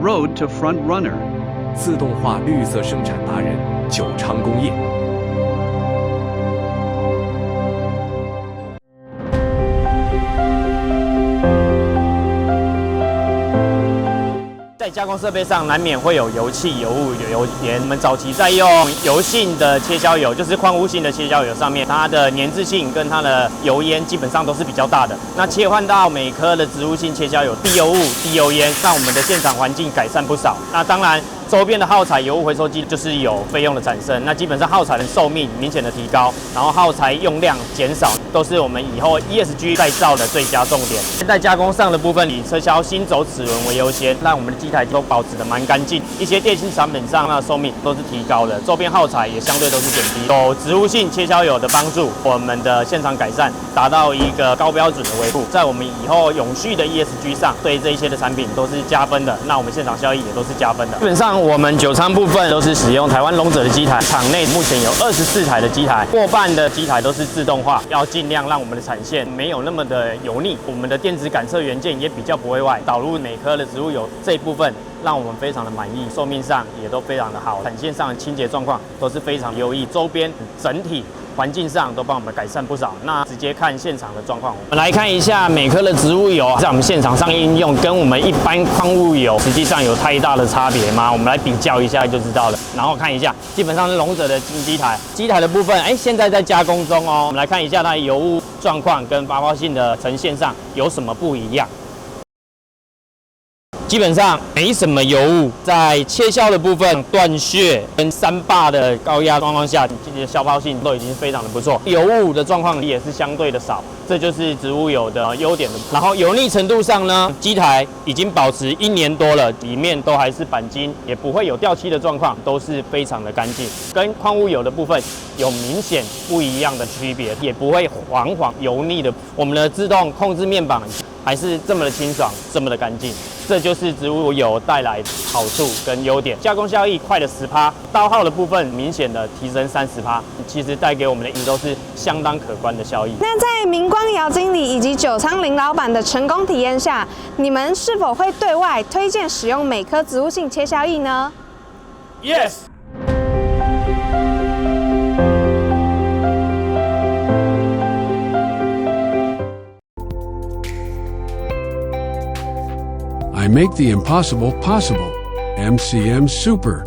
road to front runner. 自动化绿色生产达人九昌工业。在加工设备上难免会有油气、油污、油盐。我们早期在用油性的切削油，就是矿物性的切削油上面，它的粘滞性跟它的油烟基本上都是比较大的。那切换到每颗的植物性切削油，低油污、低油烟，让我们的现场环境改善不少。那当然，周边的耗材油污回收机就是有费用的产生，那基本上耗材的寿命明显的提高，然后耗材用量减少，都是我们以后 ESG 再造的最佳重点。在加工上的部分，以车销新走齿轮为优先，让我们的机台都保持得蛮干净。一些电器产品上的寿命都是提高的，周边耗材也相对都是减低。有植物性切削油的帮助，我们的现场改善达到一个高标准的维护，在我们以后永续的 ESG 上，对这一些的产品都是加分的。那我们现场效益也都是加分的。基本上我们九仓部分都是使用台湾龙者的机台，场内目前有24台的机台，过半的机台都是自动化，要尽量让我们的产线没有那么的油腻。我们的电子感测元件也比较不会坏，导入每颗的植物油这一部分，让我们非常的满意，寿命上也都非常的好，产线上的清洁状况都是非常优异，周边整体环境上都帮我们改善不少。那直接看现场的状况，我们来看一下每颗的植物油在我们现场上应用跟我们一般矿物油实际上有太大的差别吗？我们来比较一下就知道了。然后看一下，基本上是龙者的机台，机台的部分，现在在加工中哦。我们来看一下它的油污状况跟发泡性的呈现上有什么不一样。基本上没什么油污，在切削的部分，断屑跟3bar的高压状况下，消泡性都已经非常的不错，油污的状况也是相对的少，这就是植物油的优点的。然后油腻程度上呢，机台已经保持1年多了，里面都还是钣金，也不会有掉漆的状况，都是非常的干净，跟矿物油的部分有明显不一样的区别，也不会黄油腻的。我们的自动控制面板还是这么的清爽，这么的干净，这就是植物油带来的好处跟优点。加工效益快了10%，刀耗的部分明显的提升30%，其实带给我们的营收是相当可观的效益。那在明光姚经理以及九仓林老板的成功体验下，你们是否会对外推荐使用每颗植物性切削液呢 ？Yes。I make the impossible possible. MCM Super.